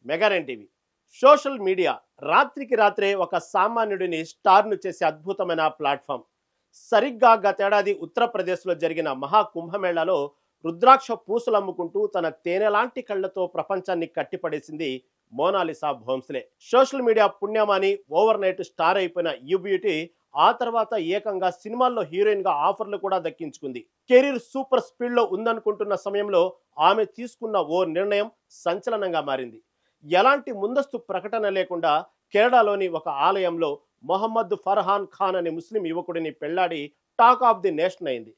మెగారెన్ TV. Social media రాత్రికి రాత్రే ఒక సామాన్యుడిని స్టార్ను చేసే అద్భుతమైన ప్లాట్ఫామ్. సరిగ్గా గతేడాది ఉత్తరప్రదేశ్లో జరిగిన మహాకుంభమేళాలో రుద్రాక్ష పూసలు అమ్ముకుంటూ తన తేనెలాంటి కళ్లతో ప్రపంచాన్ని కట్టిపడేసింది మోనాలిసా భోంస్లే. సోషల్ మీడియా పుణ్యమాని ఓవర్ నైట్ స్టార్ అయిపోయిన ఈ బ్యూటీ ఆ తర్వాత ఏకంగా సినిమాల్లో హీరోయిన్ గా ఆఫర్లు కూడా దక్కించుకుంది. కెరీర్ సూపర్ స్పీడ్ లో ఉందనుకుంటున్న సమయంలో ఆమె తీసుకున్న ఓ నిర్ణయం సంచలనంగా మారింది. ఎలాంటి ముందస్తు ప్రకటన లేకుండా కేరళలోని ఒక ఆలయంలో మొహమ్మద్ ఫర్హాన్ ఖాన్ అనే ముస్లిం యువకుడిని పెళ్లాడి టాక్ ఆఫ్ ది నేషన్ అయింది.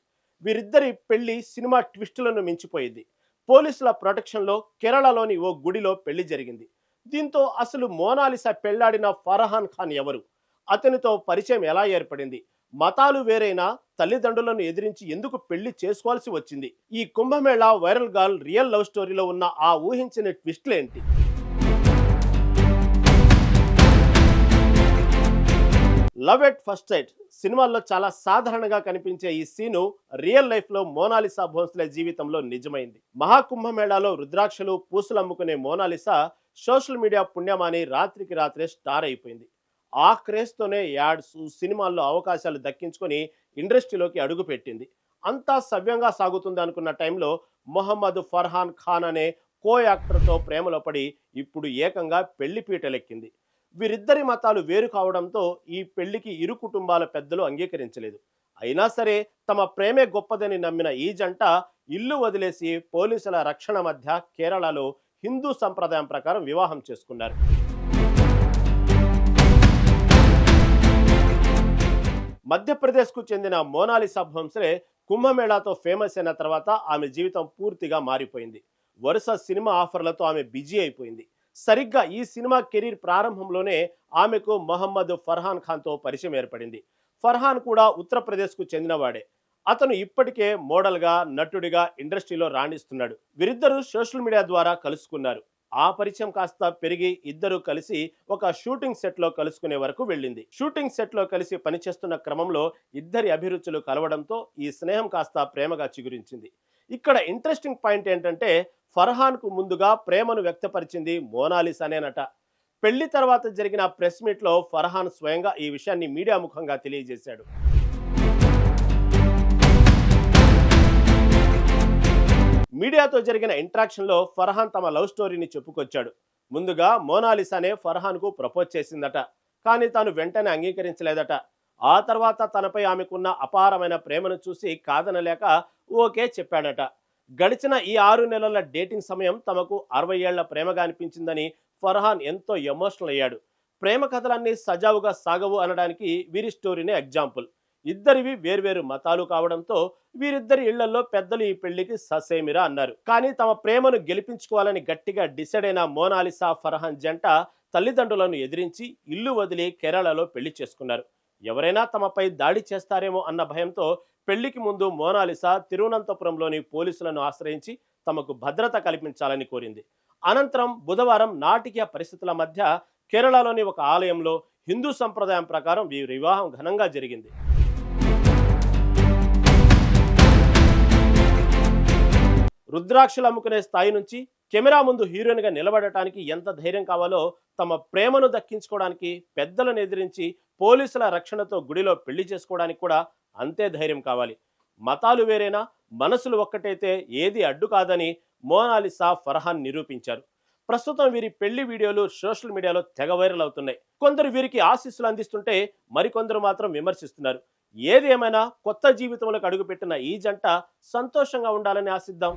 వీరిద్దరి పెళ్లి సినిమా ట్విస్టులను మించిపోయింది. పోలీసుల ప్రొటెక్షన్లో కేరళలోని ఓ గుడిలో పెళ్లి జరిగింది. దీంతో అసలు మోనాలిసా పెళ్లాడిన ఫర్హాన్ ఖాన్ ఎవరు, అతనితో పరిచయం ఎలా ఏర్పడింది, మతాలు వేరైనా తల్లిదండ్రులను ఎదిరించి ఎందుకు పెళ్లి చేసుకోవాల్సి వచ్చింది, ఈ Kumbh Mela viral girl real love స్టోరీలో ఉన్న ఆ ఊహించని ట్విస్టులేంటి? లవ్ ఎట్ ఫస్ట్ సైట్ సినిమాల్లో చాలా సాధారణంగా కనిపించే ఈ సీను రియల్ లైఫ్ లో మోనాలిసా భోంస్లే జీవితంలో నిజమైంది. మహాకుంభమేళాలో రుద్రాక్షలు పూసలు అమ్ముకునే మోనాలిసా సోషల్ మీడియా పుణ్యమాని రాత్రికి రాత్రే స్టార్ అయిపోయింది. ఆ క్రేజ్తోనే యాడ్స్, సినిమాల్లో అవకాశాలు దక్కించుకొని ఇండస్ట్రీలోకి అడుగు పెట్టింది. అంతా సవ్యంగా సాగుతుంది అనుకున్న టైంలో మొహమ్మద్ ఫర్హాన్ ఖాన్ అనే కో యాక్టర్తో ప్రేమలో పడి ఇప్పుడు ఏకంగా పెళ్లి పీటలెక్కింది. వీరిద్దరి మతాలు వేరు కావడంతో ఈ పెళ్లికి ఇరు కుటుంబాల పెద్దలు అంగీకరించలేదు. అయినా సరే తమ ప్రేమే గొప్పదని నమ్మిన ఈ జంట ఇల్లు వదిలేసి పోలీసుల రక్షణ మధ్య కేరళలో హిందూ సంప్రదాయం ప్రకారం వివాహం చేసుకున్నారు. మధ్యప్రదేశ్కు చెందిన మోనాలిసా భోంస్లే కుంభమేళాతో ఫేమస్ అయిన తర్వాత ఆమె జీవితం పూర్తిగా మారిపోయింది. వరుస సినిమా ఆఫర్లతో ఆమె బిజీ అయిపోయింది. సరిగ్గా ఈ సినిమా కెరీర్ ప్రారంభంలోనే ఆమెకు మొహమ్మద్ ఫర్హాన్ ఖాన్తో పరిచయం ఏర్పడింది. ఫర్హాన్ కూడా ఉత్తరప్రదేశ్కు చెందినవాడే. అతను ఇప్పటికే మోడల్గా, నటుడిగా ఇండస్ట్రీలో రాణిస్తున్నాడు. వీరిద్దరూ సోషల్ మీడియా ద్వారా కలుసుకున్నారు. ఆ పరిచయం కాస్త పెరిగి ఇద్దరు కలిసి ఒక షూటింగ్ సెట్ లో కలుసుకునే వరకు వెళ్ళింది. షూటింగ్ సెట్ లో కలిసి పనిచేస్తున్న క్రమంలో ఇద్దరి అభిరుచులు కలవడంతో ఈ స్నేహం కాస్త ప్రేమగా చిగురించింది. ఇక్కడ ఇంట్రెస్టింగ్ పాయింట్ ఏంటంటే ఫర్హాన్ కు ముందుగా ప్రేమను వ్యక్తపరిచింది మోనాలిసానేనట. పెళ్లి తర్వాత జరిగిన ప్రెస్ మీట్ లో ఫర్హాన్ స్వయంగా ఈ విషయాన్ని మీడియా ముఖంగా తెలియజేశాడు. మీడియాతో జరిగిన ఇంటరాక్షన్ లో ఫర్హాన్ తమ లవ్ స్టోరీని చెప్పుకొచ్చాడు. ముందుగా మోనాలిసానే ఫర్హాన్ కు ప్రపోజ్ చేసిందట. కానీ తాను వెంటనే అంగీకరించలేదట. ఆ తర్వాత తనపై ఆమెకున్న అపారమైన ప్రేమను చూసి కాదనలేక ఓకే చెప్పాడట. గడిచిన ఈ 6 నెలల డేటింగ్ సమయం తమకు 60 ఏళ్ల ప్రేమగా అనిపించిందని ఫర్హాన్ ఎంతో ఎమోషనల్ అయ్యాడు. ప్రేమ కథలన్నీ సజావుగా సాగవు అనడానికి వీరి స్టోరీనే ఎగ్జాంపుల్. ఇద్దరివి వేర్వేరు మతాలు కావడంతో వీరిద్దరి ఇళ్లలో పెద్దలు ఈ పెళ్లికి ససేమిరా అన్నారు. కానీ తమ ప్రేమను గెలిపించుకోవాలని గట్టిగా డిసైడ్ అయిన మోనాలిసా ఫర్హాన్ జంట తల్లిదండ్రులను ఎదిరించి ఇల్లు వదిలి కేరళలో పెళ్లి చేసుకున్నారు. ఎవరైనా తమపై దాడి చేస్తారేమో అన్న భయంతో పెళ్లికి ముందు మోనాలిసా తిరువనంతపురంలోని పోలీసులను ఆశ్రయించి తమకు భద్రత కల్పించాలని కోరింది. అనంతరం బుధవారం నాటకీయ పరిస్థితుల మధ్య కేరళలోని ఒక ఆలయంలో హిందూ సంప్రదాయం ప్రకారం వీరి వివాహం ఘనంగా జరిగింది. రుద్రాక్షలు అమ్ముకునే స్థాయి నుంచి కెమెరా ముందు హీరోయిన్ గా నిలబడటానికి ఎంత ధైర్యం కావాలో తమ ప్రేమను దక్కించుకోవడానికి పెద్దలను ఎదిరించి పోలీసుల రక్షణతో గుడిలో పెళ్లి చేసుకోవడానికి కూడా అంతే ధైర్యం కావాలి. మతాలు వేరైనా మనసులు ఒక్కటైతే ఏది అడ్డు కాదని మోనాలిసా ఫర్హాన్ నిరూపించారు. ప్రస్తుతం వీరి పెళ్లి వీడియోలు సోషల్ మీడియాలో తెగ వైరల్ అవుతున్నాయి. కొందరు వీరికి ఆశీస్సులు అందిస్తుంటే మరికొందరు మాత్రం విమర్శిస్తున్నారు. ఏది ఏమైనా కొత్త జీవితంలోకి అడుగుపెట్టిన ఈ జంట సంతోషంగా ఉండాలని ఆశిద్దాం.